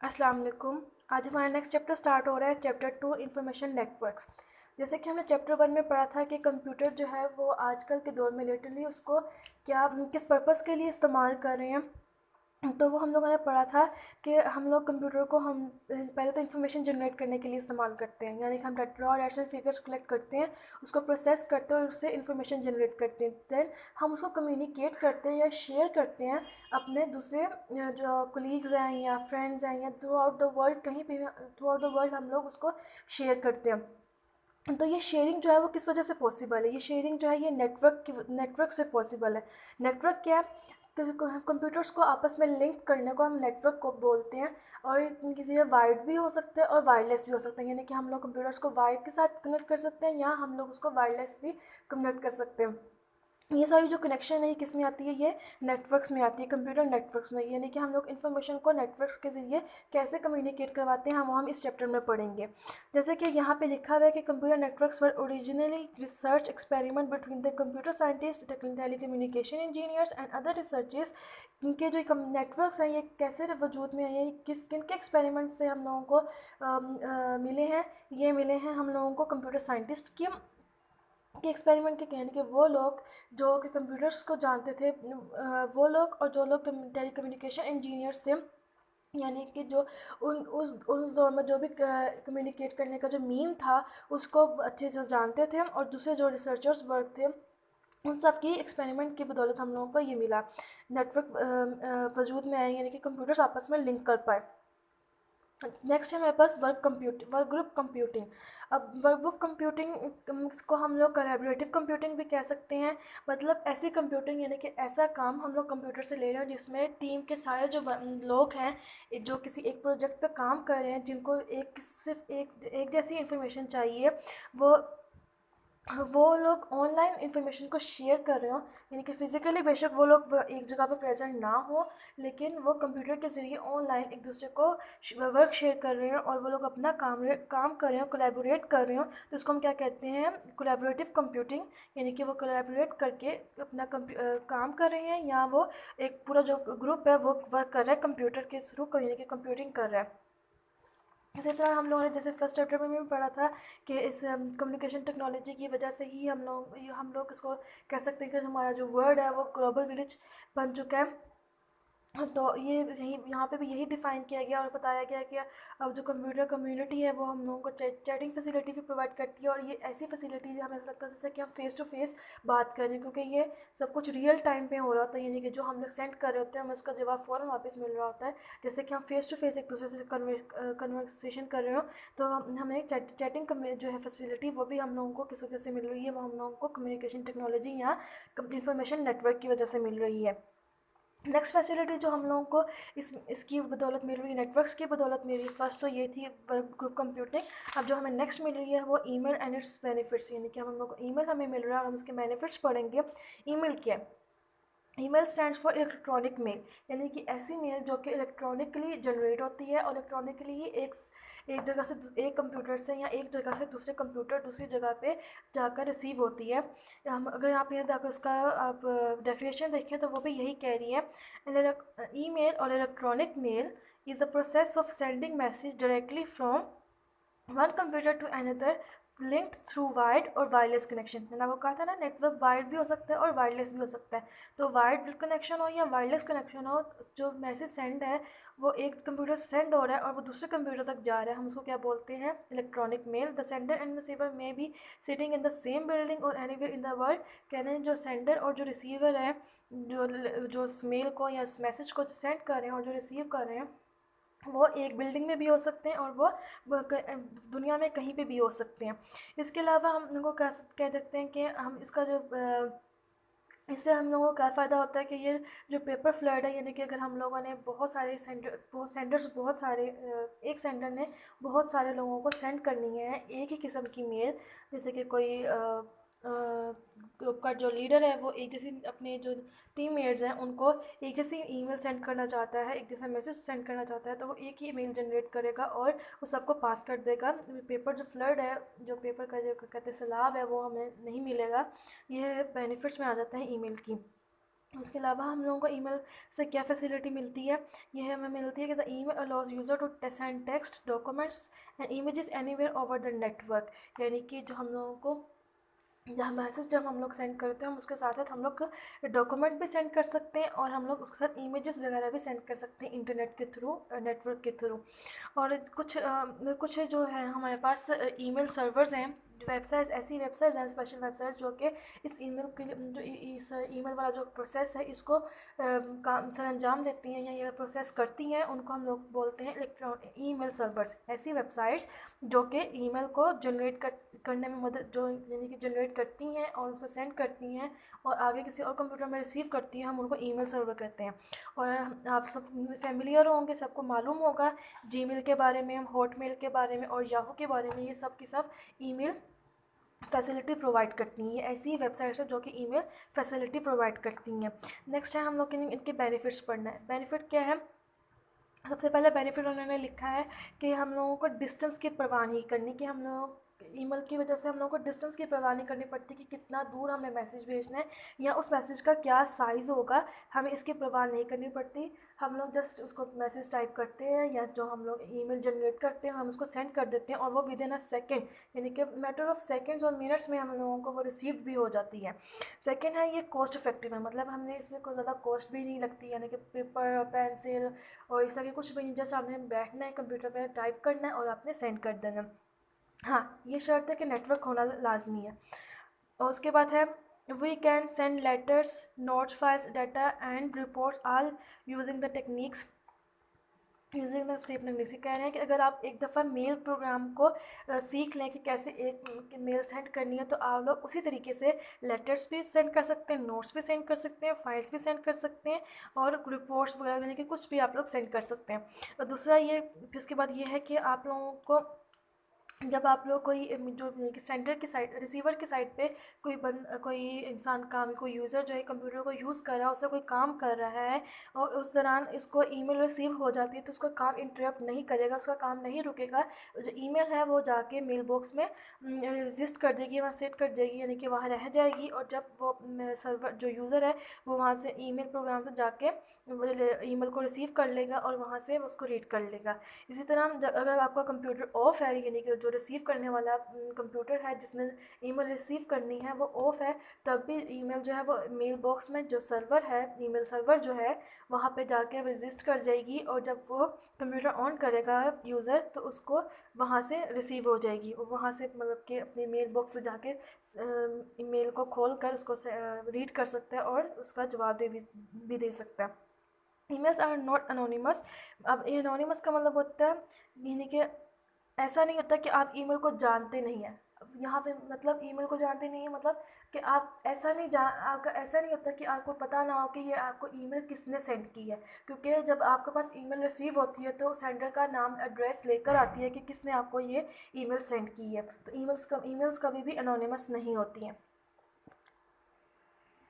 अस्सलाम वालेकुम। आज हमारा नेक्स्ट चैप्टर स्टार्ट हो रहा है, चैप्टर 2 इंफॉर्मेशन नेटवर्क्स। जैसे कि हमने चैप्टर 1 में पढ़ा था कि कंप्यूटर जो है वो आजकल के दौर में लिटरली उसको क्या किस पर्पस के लिए इस्तेमाल कर रहे हैं। तो वो हम लोगों ने पढ़ा था कि हम लोग कंप्यूटर को हम पहले तो इन्फॉर्मेशन जनरेट करने के लिए इस्तेमाल करते हैं, यानी कि हम raw data and figures collect करते हैं, उसको प्रोसेस करते हैं और उससे इन्फॉर्मेशन जनरेट करते हैं। देन हम उसको कम्युनिकेट करते हैं या शेयर करते हैं अपने दूसरे जो कोलीग्स हैं या फ्रेंड्स हैं या थ्रू आउट द वर्ल्ड, कहीं भी थ्रू आउट द वर्ल्ड हम लोग उसको शेयर करते हैं। तो ये शेयरिंग जो है वो किस वजह से पॉसिबल है? ये शेयरिंग जो है ये नेटवर्क से पॉसिबल है। नेटवर्क क्या है? तो कंप्यूटर्स को आपस में लिंक करने को हम नेटवर्क को बोलते हैं। और किसी वायर्ड भी हो सकता है और वायरलेस भी हो सकता है, यानी कि हम लोग कंप्यूटर्स को वायर्ड के साथ कनेक्ट कर सकते हैं या हम लोग उसको वायरलेस भी कनेक्ट कर सकते हैं। ये सारी जो कनेक्शन है ये किस में आती है? ये नेटवर्क्स में आती है, कंप्यूटर नेटवर्क्स में। यानी कि हम लोग इन्फॉर्मेशन को नेटवर्क्स के ज़रिए कैसे कम्युनिकेट करवाते हैं, हम इस चैप्टर में पढ़ेंगे। जैसे कि यहाँ पे लिखा हुआ है कि computer networks were originally research experiment between the computer scientist, telecommunication engineers and other researchers. इनके जो नेटवर्क्स हैं ये कैसे वजूद में आए हैं, किस किन के एक्सपेरिमेंट से हम लोगों को मिले हैं? ये मिले हैं हम लोगों को कंप्यूटर साइंटिस्ट के एक्सपेरिमेंट के कहने के वो लोग जो कि कंप्यूटर्स को जानते थे, वो लोग और जो लोग टेली कम्युनिकेशन इंजीनियर्स थे, यानी कि जो उस दौर में जो भी कम्युनिकेट करने का जो मीन था उसको अच्छे से जानते थे। और दूसरे जो रिसर्चर्स वर्क थे उन सब की एक्सपेरिमेंट की बदौलत हम लोगों को ये मिला, नेटवर्क वजूद में आए, यानी कि कंप्यूटर्स आपस में लिंक कर पाए। नेक्स्ट है हमारे पास वर्क ग्रुप कंप्यूटिंग। अब वर्क ग्रुप कंप्यूटिंग को हम लोग कोलैबोरेटिव कंप्यूटिंग भी कह सकते हैं। मतलब ऐसी कंप्यूटिंग, यानी कि ऐसा काम हम लोग कंप्यूटर से ले रहे हैं जिसमें टीम के सारे जो लोग हैं जो किसी एक प्रोजेक्ट पे काम कर रहे हैं, जिनको सिर्फ एक जैसी इन्फॉर्मेशन चाहिए, वो लोग ऑनलाइन इन्फॉर्मेशन को शेयर कर रहे हो, यानी कि फ़िज़िकली बेशक वो लोग एक जगह पर प्रेजेंट ना हो, लेकिन वो कंप्यूटर के ज़रिए ऑनलाइन एक दूसरे को वर्क शेयर कर रहे हैं और वो लोग अपना काम कर रहे हो, कोलैबोरेट कर रहे हो। तो उसको हम क्या कहते हैं? Collaborative computing. यानी कि वो कोलैबोरेट करके अपना काम कर रहे हैं, या वो एक पूरा जो ग्रुप है वो वर्क कर रहा है कंप्यूटर के थ्रू, यानी कि कंप्यूटिंग कर रहा है। इसी तरह हम लोगों ने जैसे फर्स्ट चैप्टर में भी पढ़ा था कि इस कम्युनिकेशन टेक्नोलॉजी की वजह से ही हम लोग इसको कह सकते हैं कि हमारा जो वर्ल्ड है वो ग्लोबल विलेज बन चुका है। तो ये यही यहाँ पे भी यही डिफ़ाइन किया गया और बताया गया कि अब जो कंप्यूटर कम्युनिटी है वो हम लोगों को चैटिंग फैसिलिटी भी प्रोवाइड करती है। और ये ऐसी फैसिलिटीज़ हमें ऐसा लगता है जैसे कि हम फेस टू फेस बात करें, क्योंकि ये सब कुछ रियल टाइम पे हो रहा होता है, यानी कि जो हम लोग सेंड कर रहे होते हैं हमें उसका जवाब फ़ौरन वापस मिल रहा होता है, जैसे कि हम फेस टू फेस एक दूसरे से कन्वर्सेशन कर रहे हो। तो हमें चैटिंग जो है फैसिलिटी वो भी हम लोगों को किस वजह से मिल रही है? वो हम लोगों को कम्युनिकेशन टेक्नोलॉजी या इंफॉर्मेशन नेटवर्क की वजह से मिल रही है। नेक्स्ट फैसिलिटी जो हम लोगों को इसकी बदौलत मिल रही है, नेटवर्क्स की बदौलत मिल रही है, फर्स्ट तो ये थी ग्रुप कंप्यूटिंग। अब जो हमें नेक्स्ट मिल रही है वो ईमेल एंड इट्स बेनिफिट्स, यानी कि हम लोग को ईमेल हमें मिल रहा है और हम उसके बेनिफिट्स पढ़ेंगे। ईमेल क्या है? Email stands for electronic mail, यानी कि ऐसी मेल जो कि इलेक्ट्रॉनिकली जनरेट होती है और इलेक्ट्रॉनिकली ही एक जगह से एक कंप्यूटर से या एक जगह से दूसरी जगह पे जाकर रिसीव होती है। हम अगर आप यहाँ जाकर उसका आप डेफिनेशन देखें तो वो भी यही कह रही है, ईमेल और electronic mail is a process of sending message directly from one computer to another linked through wired और वायरलेस कनेक्शन। मैंने आपको कहा था ना, नेटवर्क वायर्ड भी हो सकता है और वायरलेस भी हो सकता है। तो वायर्ड कनेक्शन हो या वायरलेस कनेक्शन हो, जो मैसेज सेंड है वो एक कंप्यूटर से सेंड हो रहा है और वो दूसरे कंप्यूटर तक जा रहा है, हम उसको क्या बोलते हैं? Electronic mail. The sender and receiver may be sitting in the same building और एनीवेयर इन द वर्ल्ड। कहते हैं जो सेंडर और जो रिसीवर है, जो उस मेल को या उस मैसेज को सेंड कर रहे हैं और जो रिसीव कर रहे हैं, वो एक बिल्डिंग में भी हो सकते हैं और वो दुनिया में कहीं पे भी हो सकते हैं। इसके अलावा हम लोगों को कह सकते हैं कि हम इसका जो इससे हम लोगों को क्या फ़ायदा होता है कि ये जो पेपर फ्लड है, यानी कि अगर हम लोगों ने बहुत सारे एक सेंडर ने बहुत सारे लोगों को सेंड करनी है एक ही किस्म की मेल, जैसे कि कोई ग्रुप का जो लीडर है वो एक जैसी अपने जो टीममेट्स हैं उनको एक जैसी ईमेल सेंड करना चाहता है, एक जैसा मैसेज सेंड करना चाहता है, तो वो एक ही ईमेल जनरेट करेगा और वो सबको पास कर देगा। पेपर जो फ्लड है, जो पेपर का जो कहते हैं सैलाब है, वो हमें नहीं मिलेगा। ये बेनिफिट्स में आ जाते हैं ईमेल की। उसके अलावा हम लोगों को ईमेल से क्या फैसिलिटी मिलती है, ये हमें मिलती है कि the email allows user to send text, documents and images anywhere over the network. यानी कि जो हम लोगों को जहाँ मैसेज जब हम लोग सेंड करते हैं, हम उसके साथ साथ हम लोग डॉक्यूमेंट भी सेंड कर सकते हैं और हम लोग उसके साथ इमेजेस वगैरह भी सेंड कर सकते हैं इंटरनेट के थ्रू, नेटवर्क के थ्रू। और कुछ जो है हमारे पास ईमेल सर्वर्स हैं, वेबसाइट्स, ऐसी वेबसाइट्स हैं, स्पेशल वेबसाइट्स जो कि इस ईमेल के लिए जो इस ईमेल वाला जो प्रोसेस है इसको काम सर अंजाम देती हैं या ये प्रोसेस करती हैं, उनको हम लोग बोलते हैं इलेक्ट्रॉनिक ईमेल सर्वर्स। ऐसी वेबसाइट्स जो कि ईमेल को जनरेट करने में मदद, जो यानी कि जनरेट करती हैं और उसको सेंड करती हैं और आगे किसी और कंप्यूटर में रिसीव करती हैं, हम उनको ईमेल सर्वर कहते हैं। और आप सब फेमिलियर होंगे, सबको मालूम होगा जीमेल के बारे में, हॉटमेल के बारे में और याहू के बारे में, ये सब की सब ईमेल फैसिलिटी प्रोवाइड करती हैं। ऐसी वेबसाइट्स है जो कि ईमेल फैसिलिटी प्रोवाइड करती हैं। नेक्स्ट है हम लोग इनके बेनिफिट्स पढ़ना है। बेनिफिट क्या है? सबसे पहले बेनिफिट उन्होंने लिखा है कि हम लोगों को डिस्टेंस की परवाह नहीं करनी, कि हम लोग ईमेल की वजह से हम लोगों को डिस्टेंस की परवाह नहीं करनी पड़ती कि कितना दूर हमें मैसेज भेजना है या उस मैसेज का क्या साइज़ होगा, हमें इसकी परवाह नहीं करनी पड़ती। हम लोग जस्ट उसको मैसेज टाइप करते हैं या जो हम लोग ईमेल जनरेट करते हैं हम उसको सेंड कर देते हैं और वो विद इन अ सेकेंड, यानी कि मैटर ऑफ सेकेंड्स और मिनट्स में हम लोगों को वो रिसीव भी हो जाती है। सेकेंड है ये कॉस्ट इफेक्टिव है, मतलब हमने इसमें कोई ज़्यादा कॉस्ट भी नहीं लगती, यानी कि पेपर और पेंसिल और इस तरह के कुछ भी नहीं, जस्ट आपने बैठना है कंप्यूटर पे टाइप करना है और आपने सेंड कर देना। हाँ, ये शर्त है कि नेटवर्क होना लाजमी है। और उसके बाद है we can send letters, notes, files, data and reports all using the techniques using the same techniques. कह रहे हैं कि अगर आप एक दफ़ा मेल प्रोग्राम को सीख लें कि कैसे एक मेल सेंड करनी है, तो आप लोग उसी तरीके से लेटर्स भी सेंड कर सकते हैं, नोट्स भी सेंड कर सकते हैं, फाइल्स भी सेंड कर सकते हैं और रिपोर्ट्स वगैरह यानी कि कुछ भी आप लोग सेंड कर सकते हैं। और दूसरा ये, फिर उसके बाद ये है कि आप लोगों को जब आप लोग कोई जो सेंडर की साइड, रिसीवर की साइड पे कोई इंसान काम, कोई यूज़र जो है कंप्यूटर को यूज़ कर रहा है, उससे कोई काम कर रहा है और उस दौरान इसको ईमेल रिसीव हो जाती है, तो उसका काम इंटरप्ट नहीं करेगा, उसका काम नहीं रुकेगा। जो ईमेल है वो जाके मेल बॉक्स में रजिस्ट कर जाएगी, वहाँ सेट कर जाएगी, यानी कि वहाँ रह जाएगी। और जब वो सर्वर जो यूज़र है वो वहाँ से ईमेल प्रोग्राम से जाके ईमेल को रिसीव कर लेगा और वहाँ से उसको रीड कर लेगा। इसी तरह अगर आपका कंप्यूटर ऑफ है, यानी कि जो रिसीव करने वाला कंप्यूटर है जिसने ईमेल रिसीव करनी है वो ऑफ है, तब भी ईमेल जो है वो मेल बॉक्स में जो सर्वर है, ईमेल सर्वर जो है वहाँ पे जाके रजिस्ट कर जाएगी और जब वो कंप्यूटर ऑन करेगा यूज़र तो उसको वहाँ से रिसीव हो जाएगी और वहाँ से मतलब कि अपने मेल बॉक्स से जाके ईमेल को खोल कर उसको रीड कर सकता है और उसका जवाब भी दे सकता है। Emails are not anonymous. अब एनोनिमस का मतलब होता है, यानी कि ऐसा नहीं होता कि आप ईमेल को जानते नहीं हैं। अब यहाँ पे मतलब ईमेल को जानते नहीं है मतलब कि आप ऐसा नहीं जान, आपका ऐसा नहीं होता कि आपको पता ना हो कि ये आपको ईमेल किसने सेंड की है, क्योंकि जब आपके पास ईमेल रिसीव होती है तो सेंडर का नाम एड्रेस लेकर आती है कि किसने आपको ये ईमेल सेंड की है। तो ईमेल्स कभी भी अनोनिमस नहीं होती हैं।